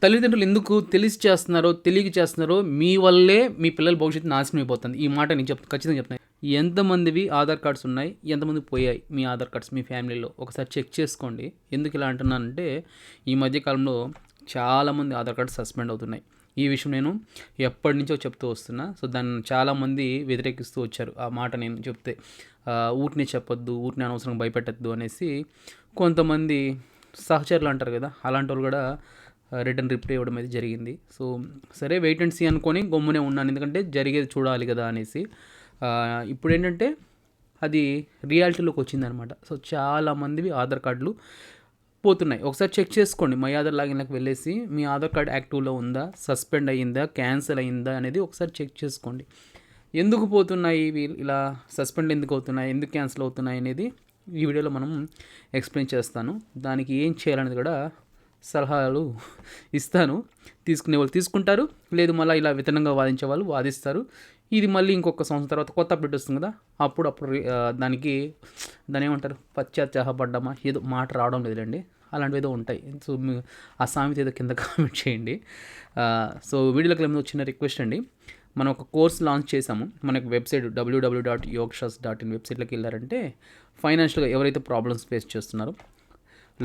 తల్లిదండ్రులు ఎందుకు తెలిసి చేస్తున్నారో, తెలియక చేస్తున్నారో మీ వల్లే మీ పిల్లల భవిష్యత్తు నాశనం అయిపోతుంది. ఈ మాట నేను ఖచ్చితంగా చెప్తున్నా. ఎంతమందివి ఆధార్ కార్డ్స్ ఉన్నాయి? ఎంతమందికి పోయాయి మీ ఆధార్ కార్డ్స్ మీ ఫ్యామిలీలో? ఒకసారి చెక్ చేసుకోండి. ఎందుకు ఇలా అంటున్నానంటే ఈ మధ్య కాలంలో చాలామంది ఆధార్ కార్డ్స్ సస్పెండ్ అవుతున్నాయి. ఈ విషయం నేను ఎప్పటి నుంచో చెప్తూ వస్తున్నా. సో దాన్ని చాలామంది వ్యతిరేకిస్తూ వచ్చారు. ఆ మాట నేను చెప్తే ఊరినే చెప్పొద్దు, ఊరినే అనవసరంగా భయపెట్టద్దు అనేసి కొంతమంది సహచరులు అంటారు కదా, అలాంటి వాళ్ళు కూడా రిటర్న్ రిప్లై ఇవ్వడం అయితే జరిగింది. సో సరే వెయిట్ అండ్ సీ అనుకొని గమ్మునే ఉన్నాను, ఎందుకంటే జరిగేది చూడాలి కదా అనేసి. ఇప్పుడు ఏంటంటే అది రియాలిటీలోకి వచ్చిందనమాట. సో చాలామందివి ఆధార్ కార్డులు పోతున్నాయి. ఒకసారి చెక్ చేసుకోండి. మై ఆధార్ లాగిన్లోకి వెళ్ళేసి మీ ఆధార్ కార్డ్ యాక్టివ్లో ఉందా, సస్పెండ్ అయ్యిందా, క్యాన్సిల్ అయ్యిందా అనేది ఒకసారి చెక్ చేసుకోండి. ఎందుకు పోతున్నాయి ఇలా, సస్పెండ్ ఎందుకు అవుతున్నాయి, ఎందుకు క్యాన్సిల్ అవుతున్నాయి అనేది ఈ వీడియోలో మనం ఎక్స్ప్లెయిన్ చేస్తాను. దానికి ఏం చేయాలనేది కూడా సలహాలు ఇస్తాను. తీసుకునే వాళ్ళు తీసుకుంటారు, లేదు మళ్ళీ ఇలా వితనంగా వాదించే వాళ్ళు వాదిస్తారు. ఇది మళ్ళీ ఇంకొక సంవత్సరం తర్వాత కొత్త అప్డేట్ వస్తుంది కదా, అప్పుడు దానికి దాని ఏమంటారు, పశ్చాత్తాపడ్డామా ఏదో మాట రావడం లేదండి, అలాంటివి ఏదో ఉంటాయి. సో ఆ సామెత ఏదో కింద కామెంట్ చేయండి. సో వీడియోలోకి ఏమైనా వచ్చిన రిక్వెస్ట్ అండి, మనం ఒక కోర్స్ లాంచ్ చేసాము. మనకు వెబ్సైట్ www.yogshas.in వెబ్సైట్లోకి వెళ్ళారంటే ఫైనాన్షియల్గా ఎవరైతే ప్రాబ్లమ్స్ ఫేస్ చేస్తున్నారో,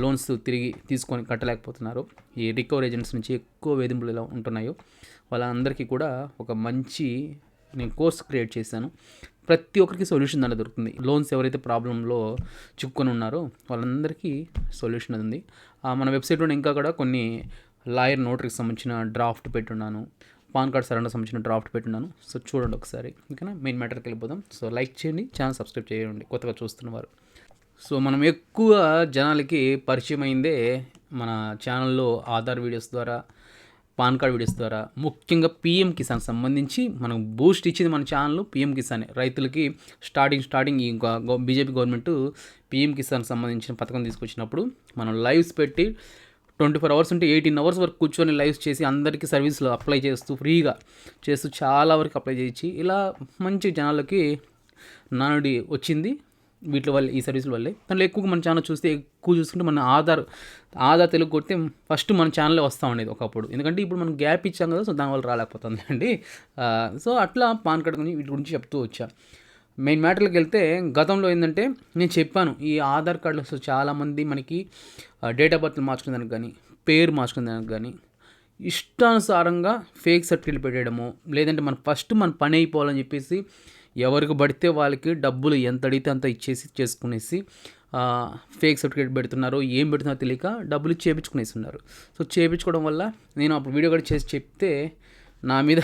లోన్స్ తిరిగి తీసుకొని కట్టలేకపోతున్నారో, ఈ రికవరీ ఏజెంట్స్ నుంచి ఎక్కువ వేధింపులు ఎలా ఉంటున్నాయో వాళ్ళందరికీ కూడా ఒక మంచి నేను కోర్స్ క్రియేట్ చేశాను. ప్రతి ఒక్కరికి సొల్యూషన్ దాంట్లో దొరుకుతుంది. లోన్స్ ఎవరైతే ప్రాబ్లంలో చిక్కుకొని ఉన్నారో వాళ్ళందరికీ సొల్యూషన్ అది ఉంది. మన వెబ్సైట్లో ఇంకా కూడా కొన్ని లాయర్ నోటరీకి సంబంధించిన డ్రాఫ్ట్ పెట్టున్నాను, పాన్ కార్డ్ సరెండర్ సంబంధించిన డ్రాఫ్ట్ పెట్టున్నాను. సో చూడండి ఒకసారి, ఓకేనా. మెయిన్ మ్యాటర్కి వెళ్ళిపోదాం. సో లైక్ చేయండి, ఛానల్ సబ్స్క్రైబ్ చేయండి కొత్తగా చూస్తున్నవారు. సో మనం ఎక్కువ జనాలకి పరిచయం అయిందే మన ఛానల్లో ఆధార్ వీడియోస్ ద్వారా, పాన్ కార్డ్ వీడియోస్ ద్వారా, ముఖ్యంగా పీఎం కిసాన్ సంబంధించి మనం బూస్ట్ ఇచ్చింది మన ఛానల్ పీఎం కిసానే. రైతులకి స్టార్టింగ్ ఇంకా బీజేపీ గవర్నమెంట్ పీఎం కిసాన్ సంబంధించిన పథకం తీసుకొచ్చినప్పుడు మనం లైవ్స్ పెట్టి 24 అవర్స్ ఉంటే 18 అవర్స్ వరకు కూర్చొని లైవ్స్ చేసి అందరికీ సర్వీసులు అప్లై చేస్తూ ఫ్రీగా చేస్తూ చాలా వరకు అప్లై చేయించి ఇలా మంచి జనాలకి నానుడి వచ్చింది వీటి వల్ల, ఈ సర్వీసుల వల్లే. దాంట్లో ఎక్కువగా మన ఛానల్ చూసుకుంటే మన ఆధార్ తెలుగు కొడితే ఫస్ట్ మన ఛానలే వస్తూ ఉండేది ఒకప్పుడు. ఎందుకంటే ఇప్పుడు మనం గ్యాప్ ఇచ్చాం కదా, సో దానివల్ల రాలేకపోతుంది అండి. సో అట్లా పాన్ కార్డ్ గురించి వీటి గురించి చెప్తూ వచ్చా. మెయిన్ మ్యాటర్కి వెళ్తే గతంలో ఏంటంటే నేను చెప్పాను, ఈ ఆధార్ కార్డులో సో చాలామంది మనకి డేట్ ఆఫ్ బర్త్ మార్చుకునేదానికి కానీ, పేరు మార్చుకునేదానికి కానీ ఇష్టానుసారంగా ఫేక్ సర్టిఫికేట్ పెట్టడము, లేదంటే మన పని అయిపోవాలని చెప్పేసి ఎవరికి పడితే వాళ్ళకి డబ్బులు ఎంత అడిగితే అంత చేసుకునేసి ఫేక్ సర్టిఫికేట్ పెడుతున్నారు. ఏం పెడుతున్నారో తెలియక డబ్బులు చేయించుకునేస్తున్నారు. సో చేయించుకోవడం వల్ల నేను అప్పుడు వీడియో కూడా చేసి చెప్తే నా మీద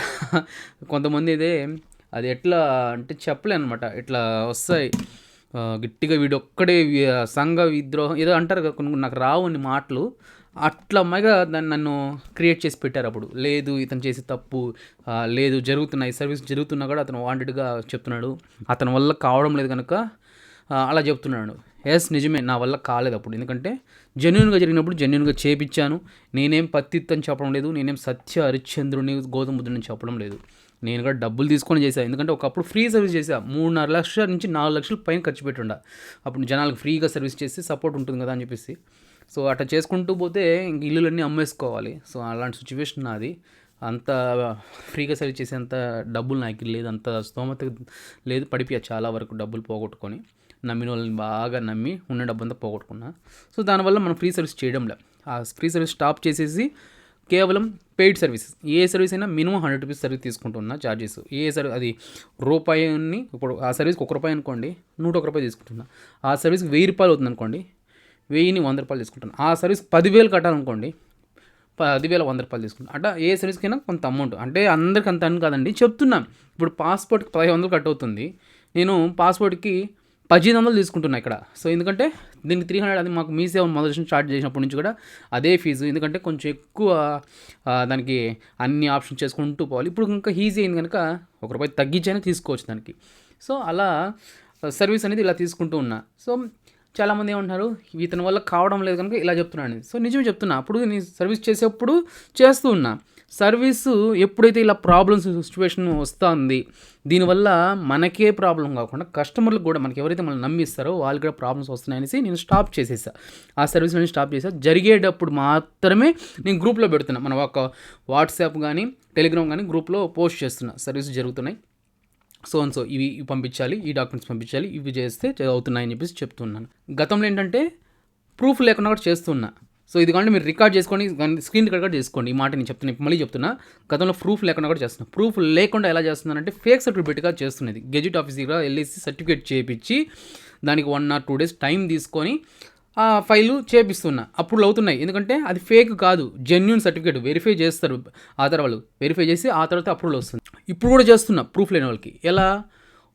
కొంతమంది అది ఎట్లా అంటే చెప్పలే అనమాట, ఇట్లా వస్తాయి గట్టిగా వీడొక్కడే సంఘ విద్రోహం ఏదో అంటారు కదా, కొన్ని నాకు రావు అన్ని మాటలు, అట్లా అమ్మాయిగా దాన్ని నన్ను క్రియేట్ చేసి పెట్టారు. అప్పుడు లేదు ఇతను చేసి తప్పు లేదు, జరుగుతున్నాయి సర్వీస్ జరుగుతున్నా కూడా అతను వాంటెడ్గా చెప్తున్నాడు, అతని వల్ల కావడం లేదు కనుక అలా చెప్తున్నాడు. ఎస్ నిజమే, నా వల్ల కాలేదు అప్పుడు, ఎందుకంటే జెన్యున్గా జరిగినప్పుడు జెన్యున్గా చేపించాను. నేనేం పత్తిత్తని చెప్పడం లేదు, నేనేం సత్య హరిశ్చంద్రుని గౌతమ బుద్ధుని చెప్పడం లేదు. నేను కూడా డబ్బులు తీసుకొని చేశాను, ఎందుకంటే ఒకప్పుడు ఫ్రీ సర్వీస్ చేశాను. 3.5 లక్షల నుంచి 4 లక్షల పైన ఖర్చు పెట్టుండా. అప్పుడు జనాలకు ఫ్రీగా సర్వీస్ చేస్తే సపోర్ట్ ఉంటుంది కదా అని చెప్పేసి. సో అట్లా చేసుకుంటూ పోతే ఇంక ఇల్లులన్నీ అమ్మేసుకోవాలి. సో అలాంటి సిచ్యువేషన్ నాది. అంత ఫ్రీగా సర్వీస్ చేసేంత డబ్బులు నాకు లేదు, అంత స్తోమత లేదు. పడిపోయా చాలా వరకు డబ్బులు పోగొట్టుకొని, నమ్మిన వాళ్ళని బాగా నమ్మి ఉన్న డబ్బంతా పోగొట్టుకున్నా. సో దానివల్ల మనం ఫ్రీ సర్వీస్ చేయడంలే. ఆ ఫ్రీ సర్వీస్ స్టాప్ చేసేసి కేవలం పెయిడ్ సర్వీసెస్, ఏ సర్వీస్ అయినా మినిమం 100 రూపీస్ సర్వీస్ తీసుకుంటున్నా ఛార్జెస్. అది రూపాయిని, ఇప్పుడు ఆ సర్వీస్కి ₹1 అనుకోండి, ₹101 తీసుకుంటున్నా. ఆ సర్వీస్కి ₹1000 అవుతుంది అనుకోండి, 1000ని ₹100 తీసుకుంటాను. ఆ సర్వీస్ 10,000 కట్టాలనుకోండి, 10,000 ₹100 తీసుకుంటాను. అట్లా ఏ సర్వీస్కైనా కొంత అమౌంట్, అంటే అందరికి అంత అని కాదండి చెప్తున్నాను. ఇప్పుడు పాస్పోర్ట్కి 1500 కట్ అవుతుంది, నేను పాస్పోర్ట్కి 1800 తీసుకుంటున్నా ఇక్కడ. సో ఎందుకంటే దీనికి 300, అది మాకు మీ సేవ మొదటి స్టార్ట్ చేసినప్పటి నుంచి కూడా అదే ఫీజు, ఎందుకంటే కొంచెం ఎక్కువ దానికి అన్ని ఆప్షన్ చేసుకుంటూ పోవాలి. ఇప్పుడు ఇంకా ఈజీ అయింది కనుక ₹1 తగ్గించైనా తీసుకోవచ్చు దానికి. సో అలా సర్వీస్ అనేది ఇలా తీసుకుంటూ ఉన్నా. సో చాలామంది ఏమంటున్నారు, ఇతని వల్ల కావడం లేదు కనుక ఇలా చెప్తున్నాను. సో నిజమే చెప్తున్నా, అప్పుడు నేను సర్వీస్ చేసేప్పుడు చేస్తూ ఉన్నా. సర్వీసు ఎప్పుడైతే ఇలా ప్రాబ్లమ్స్ సిచ్యువేషన్ వస్తుంది, దీనివల్ల మనకే ప్రాబ్లం కాకుండా కస్టమర్లకు కూడా మనకి ఎవరైతే మనం నమ్మిస్తారో వాళ్ళకి కూడా ప్రాబ్లమ్స్ వస్తున్నాయనేసి నేను స్టాప్ చేసేసా. ఆ సర్వీస్ని స్టాప్ చేసా. జరిగేటప్పుడు మాత్రమే నేను గ్రూప్లో పెడుతున్నా. మన ఒక వాట్సాప్ కానీ టెలిగ్రామ్ కానీ గ్రూప్లో పోస్ట్ చేస్తున్నా, సర్వీస్ జరుగుతున్నాయి, సో అండ్ సో ఇవి పంపించాలి, ఈ డాక్యుమెంట్స్ పంపించాలి, ఇవి చేస్తే అవుతున్నాయని చెప్పేసి చెప్తున్నాను. గతంలో ఏంటంటే ప్రూఫ్ లేకుండా కూడా చేస్తున్నా. సో ఇది కానీ మీరు రికార్డ్ చేసుకోండి, స్క్రీన్ రికార్డ్ చేసుకోండి. ఈ మాట నేను చెప్తున్నా, మళ్ళీ చెప్తున్నా. గతంలో ప్రూఫ్ లేకుండా కూడా చేస్తున్నా. ప్రూఫ్ లేకుండా ఎలా చేస్తున్నానంటే ఫేక్ సర్టిఫికేట్గా చేస్తున్నది. గెజిట్ ఆఫీసర్గా వెళ్ళేసి సర్టిఫికేట్ చేయించి దానికి 1 or 2 days టైం తీసుకొని ఆ ఫైలు చేపిస్తున్నా. అప్పుడు అవుతున్నాయి, ఎందుకంటే అది ఫేక్ కాదు, జెన్యూన్ సర్టిఫికేట్. వెరిఫై చేస్తారు ఆధార్ వాళ్ళు, వెరిఫై చేసి ఆ తర్వాత అప్రూవల్ వస్తుంది. ఇప్పుడు కూడా చేస్తున్నా ప్రూఫ్ లేని వాళ్ళకి. ఎలా?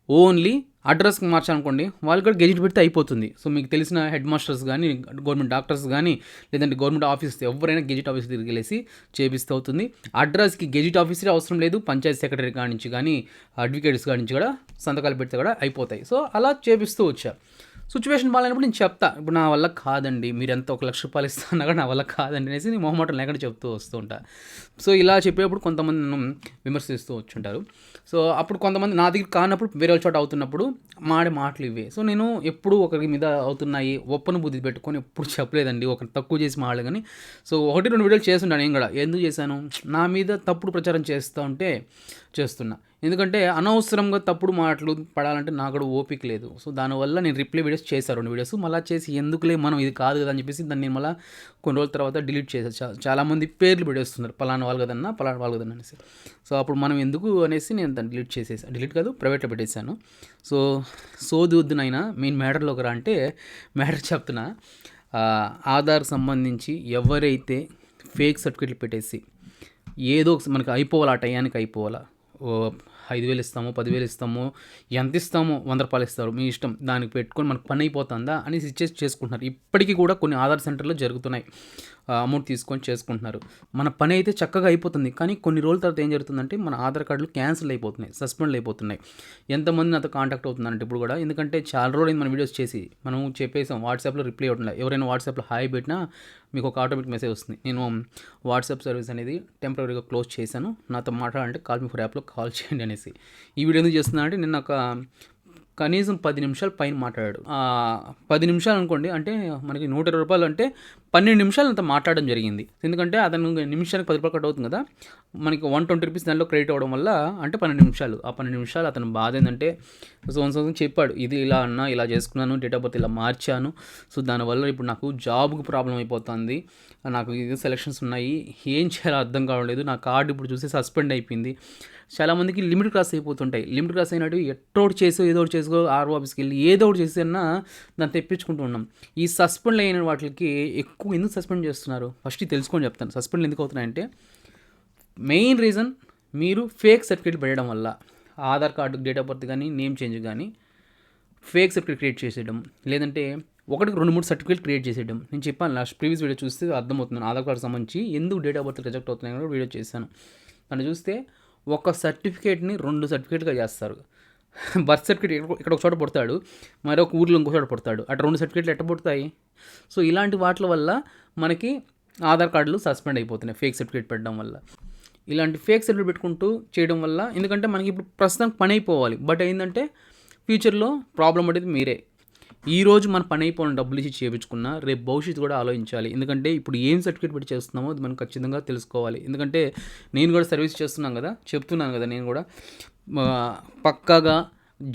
ఓన్లీ అడ్రస్కి మార్చాలనుకోండి, వాళ్ళు కూడా గెజిట్ పెడితే అయిపోతుంది. సో మీకు తెలిసిన హెడ్ మాస్టర్స్ కానీ, గవర్నమెంట్ డాక్టర్స్ కానీ, లేదంటే గవర్నమెంట్ ఆఫీస్ ఎవరైనా గెజిట్ ఆఫీస్ దగ్గరికి వెళ్ళేసి చేపిస్తే అవుతుంది. అడ్రస్కి గెజిట్ ఆఫీసరే అవసరం లేదు, పంచాయతీ సెక్రటరీ కాడి నుంచి కానీ, అడ్వకేట్స్ కాడి నుంచి కూడా సంతకాలు పెడితే కూడా అయిపోతాయి. సో అలా చేపిస్తూ వచ్చా. సిచ్యువేషన్ బాగాలేనప్పుడు నేను చెప్తా, ఇప్పుడు నా వల్ల కాదండి, మీరు ఎంత ₹1,00,000 ఇస్తున్నా కూడా నా వల్ల కాదండి అనేసి నేను మొహమాటం లేకుండా చెప్తూ వస్తూ ఉంటా. సో ఇలా చెప్పేటప్పుడు కొంతమంది నన్ను విమర్శిస్తూ వచ్చుంటారు. సో అప్పుడు కొంతమంది నా దగ్గర కానప్పుడు వేరే చోట అవుతున్నప్పుడు మాటలు ఇవే. సో నేను ఎప్పుడు ఒకరి మీద అవుతున్నాయి ఒప్పని బుద్ధి పెట్టుకొని ఎప్పుడు చెప్పలేదండి, ఒకరు తక్కువ చేసి మాడలే. కానీ సో 1-2 వీడియోలు చేస్తుంటాను నేను కూడా. ఎందుకు చేశాను? నా మీద తప్పుడు ప్రచారం చేస్తూ ఉంటే చేస్తున్నా. ఎందుకంటే అనవసరంగా తప్పుడు మాటలు పడాలంటే నాకు కూడా ఓపిక లేదు. సో దానివల్ల నేను రిప్లై వీడియోస్ చేశాను, 2 వీడియోస్. మళ్ళీ చేసి ఎందుకులే మనం ఇది కాదు కదా అని చెప్పేసి దాన్ని నేను మళ్ళీ కొన్ని రోజుల తర్వాత డిలీట్ చేసేసా. చాలామంది పేర్లు పెట్టేస్తున్నారు, పలానా వాళ్ళు కదన్నా, పలానా వాళ్ళు కదన్నా అనేసి. సో అప్పుడు మనం ఎందుకు అనేసి నేను దాన్ని డిలీట్ చేసేసాను. డిలీట్ కాదు, ప్రైవేట్లో పెట్టేశాను. సో సోది వద్దునైనా మెయిన్ మ్యాటర్లోకి రా అంటే మ్యాటర్ చెప్తున్నా. ఆధార్ సంబంధించి ఎవరైతే ఫేక్ సర్టిఫికేట్లు పెట్టేసి ఏదో మనకి అయిపోవాలా, ఆ టయానికి అయిపోవాలా, 5,000 ఇస్తాము, 10,000 ఇస్తాము, ఎంత ఇస్తామో ₹100 ఇస్తారు, మీ ఇష్టం, దానికి పెట్టుకొని మనకు పని అయిపోతుందా అని చేసుకుంటున్నారు. ఇప్పటికీ కూడా కొన్ని ఆధార్ సెంటర్లో జరుగుతున్నాయి, అమౌంట్ తీసుకొని చేసుకుంటున్నారు. మన పని అయితే చక్కగా అయిపోతుంది. కానీ కొన్ని రోజుల తర్వాత ఏం జరుగుతుందంటే మన ఆధార్ కార్డులు క్యాన్సిల్ అయిపోతున్నాయి, సస్పెండ్ అయిపోతున్నాయి. ఎంతమంది నాతో కాంటాక్ట్ అవుతున్నారంటే ఇప్పుడు కూడా, ఎందుకంటే చాలా రోజులు మన వీడియోస్ చేసి మనం చెప్పేసాం, వాట్సాప్లో రిప్లై ఇవ్వట్లేదు. ఎవరైనా వాట్సాప్లో హాయ్ పెట్టినా మీకు ఒక ఆటోమేటిక్ మెసేజ్ వస్తుంది. నేను వాట్సాప్ సర్వీస్ అనేది టెంపరీగా క్లోజ్ చేశాను, నాతో మాట్లాడాలంటే కాల్ మీ ఫర్ యాప్లో కాల్ చేయండి అనేసి. ఈ వీడియో ఎందుకు చేస్తున్నా అంటే నిన్న ఒక కనీసం 10 నిమిషాలు పైన మాట్లాడాడు. 10 నిమిషాలు అనుకోండి, అంటే మనకి ₹120 అంటే 12 నిమిషాలు అంత మాట్లాడడం జరిగింది. ఎందుకంటే అతను నిమిషానికి ₹10 కట్ అవుతుంది కదా, మనకి ₹120 దానిలో క్రెడిట్ అవ్వడం వల్ల అంటే 12 నిమిషాలు. ఆ 12 నిమిషాలు అతను బాధ ఏంటంటే సంవత్సరం చెప్పాడు, ఇది ఇలా అన్నా, ఇలా చేసుకున్నాను, డేట్ ఆఫ్ బర్త్ ఇలా మార్చాను, సో దానివల్ల ఇప్పుడు నాకు జాబ్కి ప్రాబ్లం అయిపోతుంది, నాకు ఇది సెలక్షన్స్ ఉన్నాయి, ఏం చేయాలో అర్థం కావట్లేదు, నా కార్డు ఇప్పుడు చూసి సస్పెండ్ అయిపోయింది. చాలామందికి లిమిట్ క్రాస్ అయిపోతుంటాయి. లిమిట్ క్రాస్ అయినట్టు ఎట్టోటి చేసో ఏదో ఒకటి చేసుకో, ఆర్ఓ ఆఫీస్కి వెళ్ళి ఏదో ఒకటి చేసినా దాన్ని తెప్పించుకుంటూ ఉన్నాం. ఈ సస్పెండ్ అయిన వాటికి ఎక్కువ ఎందుకు సస్పెండ్ చేస్తున్నారు ఫస్ట్ తెలుసుకొని చెప్తాను. సస్పెండ్ ఎందుకు అవుతున్నాయంటే మెయిన్ రీజన్ మీరు ఫేక్ సర్టిఫికేట్ పెట్టడం వల్ల, Aadhaar card date of birth కానీ నేమ్ చేంజ్ కానీ ఫేక్ సర్టిఫికేట్ క్రియేట్ చేసేయడం, లేదంటే 1-2-3 సర్టిఫికేట్ క్రియేట్ చేసేయడం. నేను చెప్పాను లాస్ట్ ప్రీవియస్ వీడియో చూస్తే అర్థమవుతుంది. ఆధార్ కార్డు సంబంధించి ఎందుకు డేట్ ఆఫ్ బర్త్ రిజెక్ట్ అవుతున్నాయి కూడా వీడియో చేశాను. దాన్ని చూస్తే ఒక సర్టిఫికేట్ని 2 సర్టిఫికేట్గా చేస్తారు. బర్త్ సర్టిఫికేట్ ఇక్కడ ఒక చోట పుడతాడు, మరొక ఊర్లో ఇంకో చోట పుడతాడు, అటు 2 సర్టిఫికేట్లు ఎట్ట పుడతాయి? సో ఇలాంటి వాటి వల్ల మనకి ఆధార్ కార్డులు సస్పెండ్ అయిపోతున్నాయి ఫేక్ సర్టిఫికేట్ పెట్టడం వల్ల. ఇలాంటి ఫేక్ సర్టిఫికేట్ పెట్టుకుంటూ చేయడం వల్ల, ఎందుకంటే మనకి ఇప్పుడు ప్రస్తుతానికి పని అయిపోవాలి, బట్ ఏంటంటే ఫ్యూచర్లో ప్రాబ్లం పడేది మీరే. ఈరోజు మన పని అయిపోయిన డబ్బులు ఇచ్చి చేయించుకున్నా రేపు భవిష్యత్తు కూడా ఆలోచించాలి. ఎందుకంటే ఇప్పుడు ఏం సర్టిఫికేట్ పెట్టి చేస్తున్నామో అది మనం ఖచ్చితంగా తెలుసుకోవాలి. ఎందుకంటే నేను కూడా సర్వీస్ చేస్తున్నాను కదా, చెప్తున్నాను కదా, నేను కూడా పక్కాగా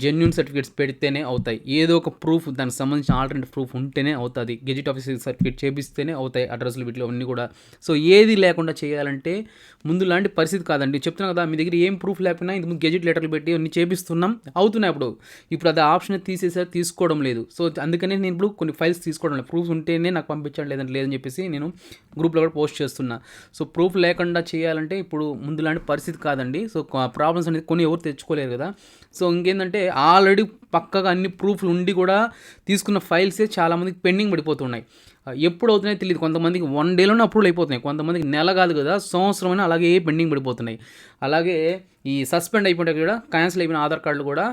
జెన్యూన్ సర్టిఫికేట్స్ పెడితేనే అవుతాయి. ఏదో ఒక ప్రూఫ్ దానికి సంబంధించిన ఆల్టర్నేటివ్ ప్రూఫ్ ఉంటేనే అవుతుంది. గెజిట్ ఆఫీసర్ సర్టిఫికేట్ చేపిస్తేనే అవుతాయి అడ్రస్లు వీటిలో అన్నీ కూడా. సో ఏది లేకుండా చేయాలంటే ముందు లాంటి పరిస్థితి కాదండి. చెప్తున్నాను కదా, మీ దగ్గర ఏం ప్రూఫ్ లేకపోయినా ఇంతకుముందు గెజిట్ లెటర్లు పెట్టి అన్ని చేపిస్తున్నాం, అవుతున్నాయి. ఇప్పుడు అది ఆప్షన్ తీసేసారి తీసుకోవడం లేదు. సో అందుకనే నేను ఇప్పుడు కొన్ని ఫైల్స్ తీసుకోవడం లేదు. ప్రూఫ్ ఉంటేనే నాకు పంపించండి, లేదని చెప్పేసి నేను గ్రూప్లో కూడా పోస్ట్ చేస్తున్నా. సో ప్రూఫ్ లేకుండా చేయాలంటే ఇప్పుడు ముందు లాంటి పరిస్థితి కాదండి. సో ప్రాబ్లమ్స్ అనేది కొన్ని ఎవరు తెచ్చుకోలేరు కదా. సో ఇంకేంటంటే ఆల్రెడీ పక్కగా అన్ని ప్రూఫ్లు ఉండి కూడా తీసుకున్న ఫైల్సే చాలామందికి పెండింగ్ పడిపోతున్నాయి. ఎప్పుడు అవుతున్నాయో తెలియదు. కొంతమందికి 1 డేలోనే అప్రూవల్ అయిపోతున్నాయి, కొంతమందికి నెల కాదు కదా, సంవత్సరమైనా అలాగే పెండింగ్ పడిపోతున్నాయి. అలాగే ఈ సస్పెండ్ అయిపోయిన కూడా క్యాన్సిల్ అయిపోయిన ఆధార్ కార్డులు కూడా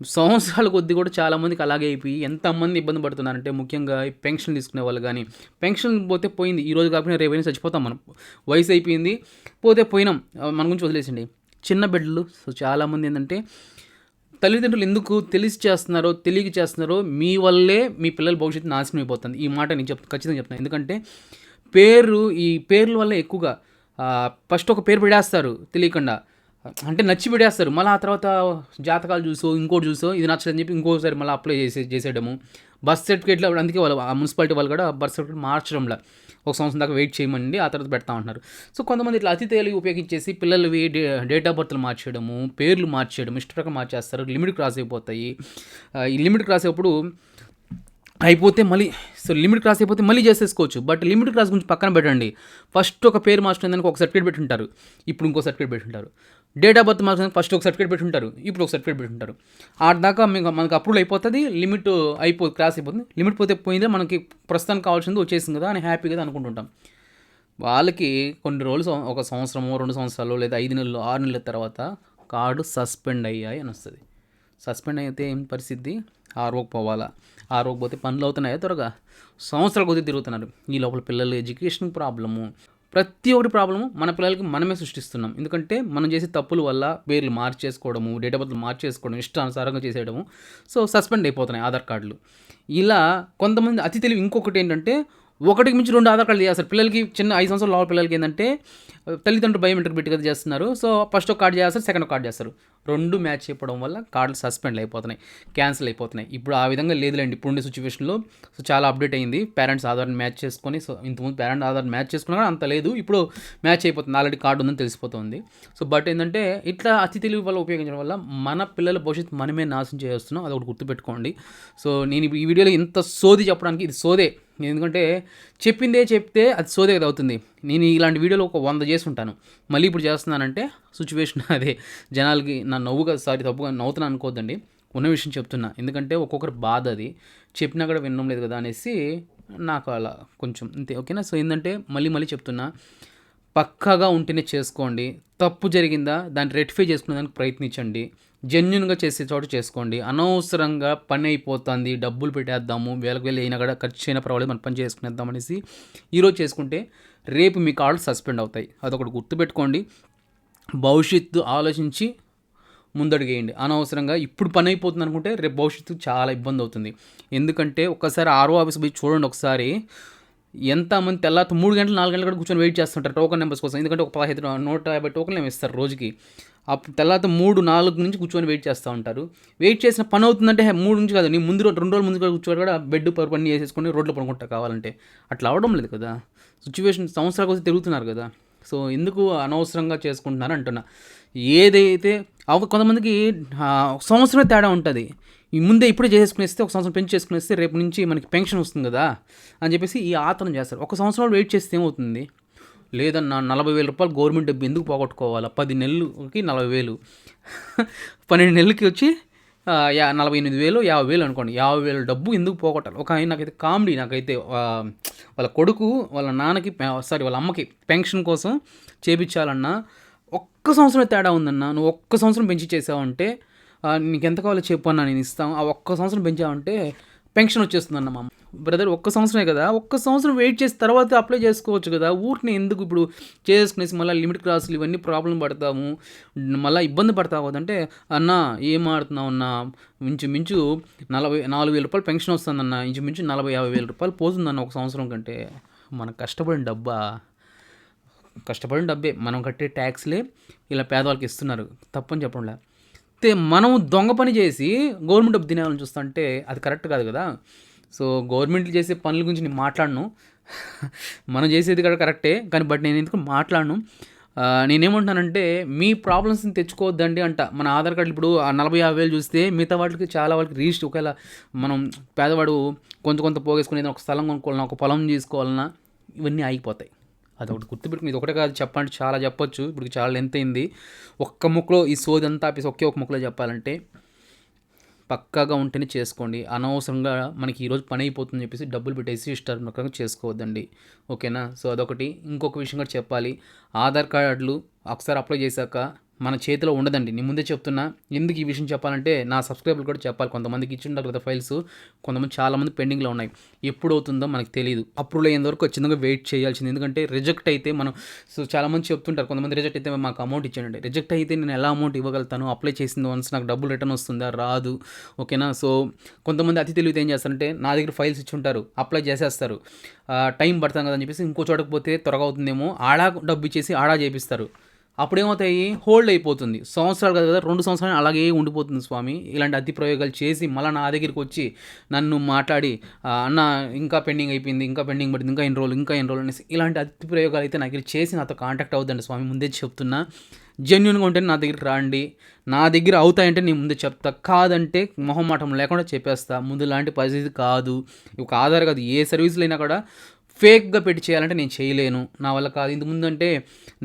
సంవత్సరాల కొద్దీ కూడా చాలామందికి అలాగే అయిపోయి ఎంతమంది ఇబ్బంది పడుతున్నారంటే ముఖ్యంగా ఈ పెన్షన్ తీసుకునే వాళ్ళు కానీ పెన్షన్ పోతే పోయింది ఈరోజు కాకపోయినా రేపైనా చచ్చిపోతాం మనం. వయసు అయిపోయింది పోతే పోయినాం, మన గురించి వదిలేసండి. చిన్న బిడ్డలు సో చాలామంది ఏంటంటే తల్లిదండ్రులు ఎందుకు తెలిసి చేస్తున్నారో తెలియక చేస్తున్నారో మీ వల్లే మీ పిల్లల భవిష్యత్తు నాశనం అయిపోతుంది. ఈ మాట నేను ఖచ్చితంగా చెప్తున్నాను. ఎందుకంటే ఈ పేర్ల వల్ల ఎక్కువగా ఫస్ట్ ఒక పేరు పెడేస్తారు తెలియకుండా, అంటే నచ్చి పెడేస్తారు. మళ్ళీ ఆ తర్వాత జాతకాలు చూసో ఇంకోటి చూసో ఇది నచ్చదని చెప్పి ఇంకోసారి మళ్ళీ అప్లై చేసేయడము. బర్త్ సర్టిఫికేట్లో అందుకే వాళ్ళు ఆ మున్సిపాలిటీ వాళ్ళు కూడా బర్త్ సర్టిఫికేట్ మార్చడంలో ఒక సంవత్సరం దాకా వెయిట్ చేయమండి ఆ తర్వాత పెడతా ఉంటున్నారు. సో కొంతమంది ఇట్లా అతి తేలిక ఉపయోగించేసి పిల్లలవి డేట్ ఆఫ్ బర్త్లు మార్చేయడము, పేర్లు మార్చేయడం, ఇష్టప్రకారం మార్చేస్తారు. లిమిట్ క్రాస్ అయిపోతాయి. ఈ లిమిట్ క్రాస్ అయినప్పుడు అయిపోతే మళ్ళీ లిమిట్ క్రాస్ అయిపోతే మళ్ళీ చేసేసుకోవచ్చు. బట్ లిమిట్ క్రాస్ గురించి పక్కన పెట్టండి. ఫస్ట్ ఒక పేరు మార్చడానికి ఒక సర్టిఫికేట్ పెట్టుంటారు, ఇప్పుడు ఇంకో సర్టిఫికేట్ పెట్టుంటారు. డేట్ ఆఫ్ బర్త్ మార్చడానికి ఫస్ట్ ఒక సర్టిఫికేట్ పెట్టుంటారు, ఇప్పుడు ఒక సర్టిఫికేట్ పెట్టుంటారు. ఆ దాకా మనకు అప్రూవల్ అయిపోతుంది, లిమిట్ క్రాస్ అయిపోతుంది. లిమిట్ పోతే పోయిందే, మనకి ప్రస్తుతానికి కావాల్సింది వచ్చేసింది కదా అని హ్యాపీ కదా అనుకుంటుంటాం. వాళ్ళకి కొన్ని రోజులు ఒక సంవత్సరము 2 సంవత్సరాలు లేదా 5 నెలలు 6 నెలల తర్వాత కార్డు సస్పెండ్ అయ్యాయి అని వస్తుంది. సస్పెండ్ అయితే ఏం పరిస్థితి? ఆర్ఓకి పోవాలా, ఆర్ఓకి పోతే పనులు అవుతున్నాయా త్వరగా? సంవత్సరాల కొద్దీ తిరుగుతున్నారు. ఈ లోపల పిల్లలు ఎడ్యుకేషన్ ప్రాబ్లము, ప్రతి ఒక్కటి ప్రాబ్లము మన పిల్లలకి మనమే సృష్టిస్తున్నాం. ఎందుకంటే మనం చేసే తప్పుల వల్ల పేర్లు మార్చేసుకోవడము, డేట్ ఆఫ్ బర్త్ మార్చేసుకోవడం, ఇష్టానుసారంగా చేసేయడము. సో సస్పెండ్ అయిపోతున్నాయి ఆధార్ కార్డులు. ఇలా కొంతమంది అతి తెలివి ఇంకొకటి ఏంటంటే ఒకటికి మించి 2 ఆధార్ కార్డులు చేస్తారు పిల్లలకి. చిన్న 5 సంవత్సరాల లోపల పిల్లలకి ఏంటంటే తల్లిదండ్రులు బయోమెట్రిక్ పెట్టి కదా చేస్తున్నారు. సో ఫస్ట్ ఒక కార్డు చేస్తారు, సెకండ్ ఒక కార్డు చేస్తారు. 2 మ్యాచ్ అయిపోవడం వల్ల కార్డులు సస్పెండ్ అయిపోతున్నాయి, క్యాన్సిల్ అయిపోతున్నాయి. ఇప్పుడు ఆ విధంగా లేదులేండి. ఇప్పుడుండే సిచ్యువేషన్లో సో చాలా అప్డేట్ అయింది. పేరెంట్స్ ఆధార్ని మ్యాచ్ చేసుకొని, సో ఇంతకుముందు పేరెంట్ ఆధార్ మ్యాచ్ చేసుకున్నా కూడా అంత లేదు, ఇప్పుడు మ్యాచ్ అయిపోతుంది, ఆల్రెడీ కార్డు ఉందని తెలిసిపోతుంది. సో బట్ ఏంటంటే ఇట్లా అతి తెలివి వల్ల ఉపయోగించడం వల్ల మన పిల్లల భవిష్యత్తు మనమే నాశనం చేస్తున్నాం. అదొకటి గుర్తుపెట్టుకోండి. సో నేను ఈ వీడియోలో ఇంత సోది చెప్పడానికి ఇది సోదే. ఎందుకంటే చెప్పిందే చెప్తే అది సోదే కదా అవుతుంది. నేను ఇలాంటి వీడియోలో ఒక 100 చేసి ఉంటాను, మళ్ళీ ఇప్పుడు చేస్తున్నానంటే సిచ్యువేషన్ అదే. జనాలకి నా నవ్వుగా తప్పుగా నవ్వుతున్నాను అనుకోవద్దండి, ఉన్న విషయం చెప్తున్నా. ఎందుకంటే ఒక్కొక్కరు బాధ అది, చెప్పినా కూడా వినడం లేదు కదా అనేసి నాకు అలా కొంచెం అంతే. ఓకేనా? సో ఏంటంటే మళ్ళీ చెప్తున్నా, పక్కాగా ఉంటేనే చేసుకోండి. తప్పు జరిగిందా దాన్ని రెక్టిఫై చేసుకునే దానికి ప్రయత్నించండి. జెన్యున్గా చేసే చోటు చేసుకోండి. అనవసరంగా పని అయిపోతుంది, డబ్బులు పెట్టేద్దాము, వేలకు అయినా కూడా ఖర్చు అయినా పర్వాలేదు మన పని చేసుకునేద్దాం అనేసి ఈరోజు చేసుకుంటే రేపు మీ కార్డులు సస్పెండ్ అవుతాయి. అదొకటి గుర్తుపెట్టుకోండి. భవిష్యత్తు ఆలోచించి ముందడుగేయండి. అనవసరంగా ఇప్పుడు పని అయిపోతుంది అనుకుంటే రేపు భవిష్యత్తు చాలా ఇబ్బంది అవుతుంది. ఎందుకంటే ఒక్కసారి ఆర్ఓ ఆఫీస్ పోయి చూడండి. ఒకసారి ఎంతమంది తెల్లారి 3 గంటలు 4 గంటలు కూడా కూర్చొని వెయిట్ చేస్తుంటారు టోకన్ నెంబర్స్ కోసం. ఎందుకంటే ఒక 150 టోకన్లు ఏమి ఇస్తారు రోజుకి. అప్పుడు తెల్లారి 3-4 నుంచి కూర్చొని వెయిట్ చేస్తూ ఉంటారు. వెయిట్ చేసిన పని అవుతుందంటే 3 నుంచి కాదు, నీ ముందు 2 రోజుల ముందు కూర్చొని కూడా బెడ్ పని చేసేసుకొని రోడ్లో పడుకుంటా కావాలంటే. అట్లా అవడం లేదు కదా సిచ్యువేషన్. సంవత్సరాల కోసం తిరుగుతున్నారు కదా. సో ఎందుకు అనవసరంగా చేసుకుంటున్నారు అంటున్నా. ఏదైతే కొంతమందికి సంవత్సరమే తేడా ఉంటుంది. ఈ ముందే ఇప్పుడే చేసేసుకునేస్తే ఒక సంవత్సరం పెంచి చేసుకునేస్తే రేపు నుంచి మనకి పెన్షన్ వస్తుంది కదా అని చెప్పేసి ఈ ఆతనం చేస్తారు. ఒక సంవత్సరాలు వెయిట్ చేస్తే ఏమవుతుంది? లేదన్నా 40,000 రూపాయలు గవర్నమెంట్ డబ్బు ఎందుకు పోగొట్టుకోవాలా? 10 నెలలకి 40,000, 12 నెలలకి వచ్చి 48,000, 50,000 అనుకోండి. 50,000 డబ్బు ఎందుకు పోగొట్టాలి? ఒక ఆయన నాకైతే కామెడీ. నాకైతే వాళ్ళ కొడుకు వాళ్ళ నాన్నకి వాళ్ళ అమ్మకి పెన్షన్ కోసం చేపించాలన్నా ఒక్క సంవత్సరం తేడా ఉందన్నా. నువ్వు ఒక్క సంవత్సరం పెంచి చేసావంటే నీకు ఎంత కావాలో చెప్పు అన్నా, నేను ఇస్తాను. ఆ ఒక్క సంవత్సరం పెంచావంటే పెన్షన్ వచ్చేస్తుందన్న మా బ్రదర్. ఒక్క సంవత్సరమే కదా, ఒక్క సంవత్సరం వెయిట్ చేసి తర్వాత అప్లై చేసుకోవచ్చు కదా. ఊరిని ఎందుకు ఇప్పుడు చేసుకునేసి మళ్ళీ లిమిట్ క్రాసులు ఇవన్నీ ప్రాబ్లం పడతాము, మళ్ళీ ఇబ్బంది పడతావు కదంటే, అన్న ఏం ఆడుతున్నావు అన్న, ఇంచుమించు 44,000 రూపాయలు పెన్షన్ వస్తుందన్న, ఇంచుమించు 40,000-50,000 రూపాయలు పోతుందన్న ఒక సంవత్సరం కంటే. మనకు కష్టపడిన డబ్బే మనం కట్టే ట్యాక్స్లే ఇలా పేదవాళ్ళకి ఇస్తున్నారు, తప్పని చెప్పడంలే. మనం దొంగ పని చేసి గవర్నమెంట్ డబ్బు తినేవాళ్ళని చూస్తుంటే అది కరెక్ట్ కాదు కదా. సో గవర్నమెంట్ చేసే పనుల గురించి నేను మాట్లాడను, మనం చేసేది కూడా కరెక్టే కానీ బట్ నేను ఎందుకు మాట్లాడను. నేనేమంటున్నానంటే మీ ప్రాబ్లమ్స్ని తెచ్చుకోవద్దండి అంట. మన ఆధార్ కార్డులు ఇప్పుడు 40,000-50,000 చూస్తే మిగతా వాళ్ళకి చాలా వాళ్ళకి రిజిస్టర్, ఒకవేళ మనం పేదవాడు కొంత పోగేసుకుని ఒక స్థలం కొనుక్కోవాలన్నా, ఒక పొలం తీసుకోవాలన్నా ఇవన్నీ ఆగిపోతాయి. అదొకటి గుర్తుపెట్టుకుని, ఇది ఒకటే కాదు చెప్పండి, చాలా చెప్పొచ్చు. ఇప్పుడు చాలా లెంత్ అయింది. ఒక్క ముక్కలో ఈ సోది అంతా ఆపేసి ఒక ముక్కలో చెప్పాలంటే పక్కాగా ఉంటేనే చేసుకోండి. అనవసరంగా మనకి ఈరోజు పని అయిపోతుందని చెప్పేసి డబ్బులు పెట్టేసి ఇష్టాత్మకంగా చేసుకోవద్దండి. ఓకేనా? సో అదొకటి. ఇంకొక విషయం కూడా చెప్పాలి. ఆధార్ కార్డులు ఒకసారి అప్లై చేశాక మన చేతిలో ఉండదండి. నేను ముందే చెప్తున్నా. ఎందుకు ఈ విషయం చెప్పాలంటే నా సబ్స్క్రైబర్లు కూడా చెప్పాలి. కొంతమందికి ఇచ్చింటారు కదా ఫైల్స్. కొంతమంది చాలామంది పెండింగ్‌లో ఉన్నాయి. ఎప్పుడవుతుందో మనకు తెలీదు. అప్రూవల్ అయ్యేంత వరకు ఖచ్చితంగా వెయిట్ చేయాల్సింది. ఎందుకంటే రిజెక్ట్ అయితే మనం చాలామంది చెప్తుంటారు. కొంతమంది రిజెక్ట్ అయితే మాకు అమౌంట్ ఇచ్చేయండి. రిజెక్ట్ అయితే నేను ఎలా అమౌంట్ ఇవ్వగలుగుతాను? అప్లై చేసింది వన్స్ నాకు డబ్బులు రిటర్న్ వస్తుందా? రాదు. ఓకేనా? సో కొంతమంది అతి తెలివితో ఏం చేస్తారంటే నా దగ్గర ఫైల్స్ ఇచ్చుంటారు. అప్లై చేసేస్తారు. టైం పడతాం కదా అని చెప్పేసి ఇంకో చోటకి పోతే త్వరగా అవుతుందేమో ఆడా డబ్బు ఇచ్చేసి ఆడా చేపిస్తారు. అప్పుడేమవుతాయి హోల్డ్ అయిపోతుంది. సంవత్సరాలు కాదు కదా 2 సంవత్సరాలు అలాగే ఉండిపోతుంది స్వామి. ఇలాంటి అతి ప్రయోగాలు చేసి మళ్ళీ నా దగ్గరికి వచ్చి నన్ను మాట్లాడి అన్న ఇంకా పెండింగ్ అయిపోయింది, ఇంకా పెండింగ్ పడింది, ఇంకా ఎన్ని రోజులు అనేసి ఇలాంటి అతి ప్రయోగాలు అయితే నా దగ్గర చేసి నాతో కాంటాక్ట్ అవుతుందండి స్వామి. ముందే చెప్తున్నా. జెన్యూన్గా ఉంటే నా దగ్గరికి రండి. నా దగ్గర అవుతాయంటే నేను ముందే చెప్తా. కాదంటే మొహమాటం లేకుండా చెప్పేస్తా. ముందు లాంటి పరిస్థితి కాదు. ఒక ఆధార్ కాదు ఏ సర్వీసులు అయినా కూడా ఫేక్గా పెట్టి చేయాలంటే నేను చేయలేను. నా వల్ల కాదు. ఇంతకు ముందు అంటే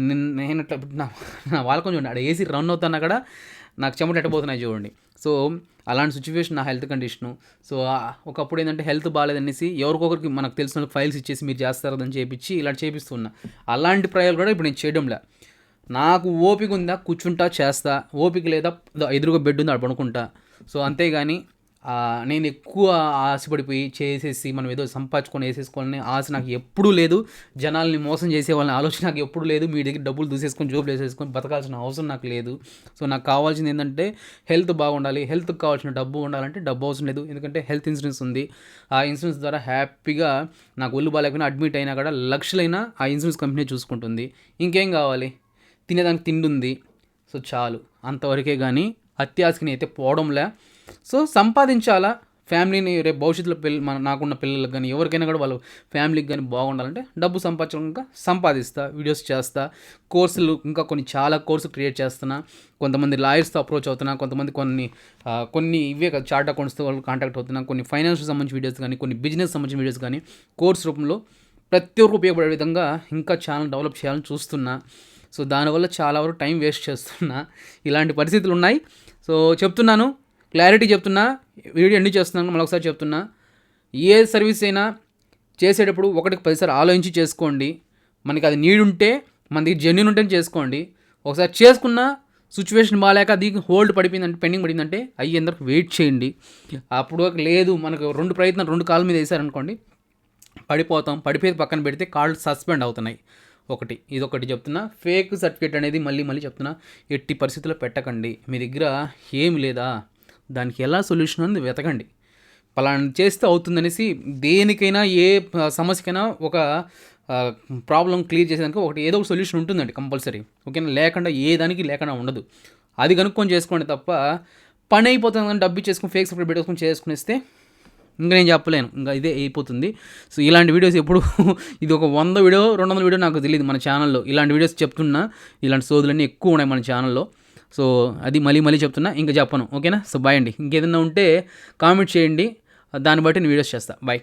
నేను ఇట్లా నా వాళ్ళకొని చూడండి ఆడ ఏసీ రన్ అవుతున్నా కూడా నాకు చెమట ఎట్టబోతున్నాయి చూడండి. సో అలాంటి సిచ్యువేషన్ నా హెల్త్ కండిషను. సో ఒకప్పుడు ఏంటంటే హెల్త్ బాగాలేదనేసి ఎవరికొకరికి మనకు తెలిసిన ఫైల్స్ ఇచ్చేసి మీరు చేస్తారని చేపించి ఇలాంటి చేపిస్తున్నా. అలాంటి ప్రయోగాలు కూడా ఇప్పుడు నేను చేయడంలే. నాకు ఓపిక ఉందా కూర్చుంటా చేస్తా. ఓపిక లేదా ఎదురుగా బెడ్ ఉంది ఆడ పడుకుంటా. సో అంతేగాని నేను ఎక్కువ ఆశపడిపోయి చేసేసి మనం ఏదో సంపాదించుకొని వేసేసుకోవాలని ఆశ నాకు ఎప్పుడూ లేదు. జనాల్ని మోసం చేసే వాళ్ళని ఆలోచన నాకు ఎప్పుడు లేదు. మీ దగ్గర డబ్బులు దూసేసుకొని జోబులు వేసేసుకొని బతకాల్సిన అవసరం నాకు లేదు. సో నాకు కావాల్సింది ఏంటంటే హెల్త్ బాగుండాలి. హెల్త్కి కావాల్సిన డబ్బు ఉండాలంటే డబ్బు అవసరం లేదు. ఎందుకంటే హెల్త్ ఇన్సూరెన్స్ ఉంది. ఆ ఇన్సూరెన్స్ ద్వారా హ్యాపీగా నాకు ఒళ్ళు బాగాలేకపోయినా అడ్మిట్ అయినా కూడా లక్షలైనా ఆ ఇన్సూరెన్స్ కంపెనీ చూసుకుంటుంది. ఇంకేం కావాలి? తినేదానికి తిండి ఉంది. సో చాలు అంతవరకే. కానీ అత్యాశకి అయితే పోవడంలే. సో సంపాదించాలా ఫ్యామిలీని రేపు భవిష్యత్తులో నాకున్న పిల్లలకు కానీ ఎవరికైనా కూడా వాళ్ళ ఫ్యామిలీకి కానీ బాగుండాలంటే డబ్బు సంపాదించడం సంపాదిస్తా. వీడియోస్ చేస్తా. కోర్సులు ఇంకా చాలా కోర్సులు క్రియేట్ చేస్తున్నా. కొంతమంది లాయర్స్తో అప్రోచ్ అవుతున్నా. కొంతమంది కొన్ని ఇవే కదా చార్ట్ అకౌంట్స్తో వాళ్ళు కాంటాక్ట్ అవుతున్నా. కొన్ని ఫైనాన్షియల్ సంబంధించిన వీడియోస్ కానీ కొన్ని బిజినెస్ సంబంధించిన వీడియోస్ కానీ కోర్స్ రూపంలో ప్రతి ఒక్కరు ఉపయోగపడే విధంగా ఇంకా ఛానల్ డెవలప్ చేయాలని చూస్తున్నా. సో దానివల్ల చాలా వరకు టైం వేస్ట్ చేస్తున్నా. ఇలాంటి పరిస్థితులు ఉన్నాయి. సో చెప్తున్నాను, క్లారిటీ చెప్తున్నా. వీడియో ఎండ్ చేస్తున్నాను. మళ్ళీ ఒకసారి చెప్తున్నా. ఏ సర్వీస్ అయినా చేసేటప్పుడు 1కి 10 సార్లు ఆలోచించి చేసుకోండి. మనకి అది నీడ్ ఉంటే మన దగ్గర జెన్యూన్ ఉంటేనే చేసుకోండి. ఒకసారి చేసుకున్న సిచ్యువేషన్ బాగాలేక అది హోల్డ్ పడిపోయిందంటే పెండింగ్ పడిందంటే అయ్యేందరికి వెయిట్ చేయండి. అప్పుడు లేదు మనకు 2 కాళ్ళ మీద వేసారనుకోండి పడిపోతాం. పడిపోయి పక్కన పెడితే కాళ్ళు సస్పెండ్ అవుతున్నాయి. ఇదొకటి చెప్తున్నా. ఫేక్ సర్టిఫికేట్ అనేది మళ్ళీ చెప్తున్నా. ఎట్టి పరిస్థితుల్లో పెట్టకండి. మీ దగ్గర ఏమి లేదా దానికి ఎలా సొల్యూషన్ ఉంది వెతకండి. పలానా చేస్తే అవుతుందనేసి దేనికైనా ఏ సమస్యకైనా ఒక ప్రాబ్లం క్లియర్ చేసేదానికి ఏదో ఒక సొల్యూషన్ ఉంటుందండి కంపల్సరీ. ఓకేనా? లేకుండా ఉండదు. అది కనుక్కొని చేసుకోండి తప్ప పని అయిపోతుంది కానీ డబ్బు చేసుకుని ఫేక్ సర్టిఫికేట్ పెట్టుకొని చేసుకునేస్తే ఇంకా నేను చెప్పలేను. ఇంకా ఇదే అయిపోతుంది. సో ఇలాంటి వీడియోస్ ఎప్పుడు ఇది ఒక 100 వీడియో 200 వీడియో నాకు తెలియదు మన ఛానల్లో. ఇలాంటి వీడియోస్ చెప్తున్నా. ఇలాంటి సోదులన్నీ ఎక్కువ ఉన్నాయి మన ఛానల్లో. సో అది మళ్ళీ చెప్తున్నా. ఇంకా చెప్పను. ఓకేనా? సో బాయ్ అండి. ఇంకేదైనా ఉంటే కామెంట్ చేయండి. దాన్ని బట్టి నేను వీడియోస్ చేస్తాను. బాయ్.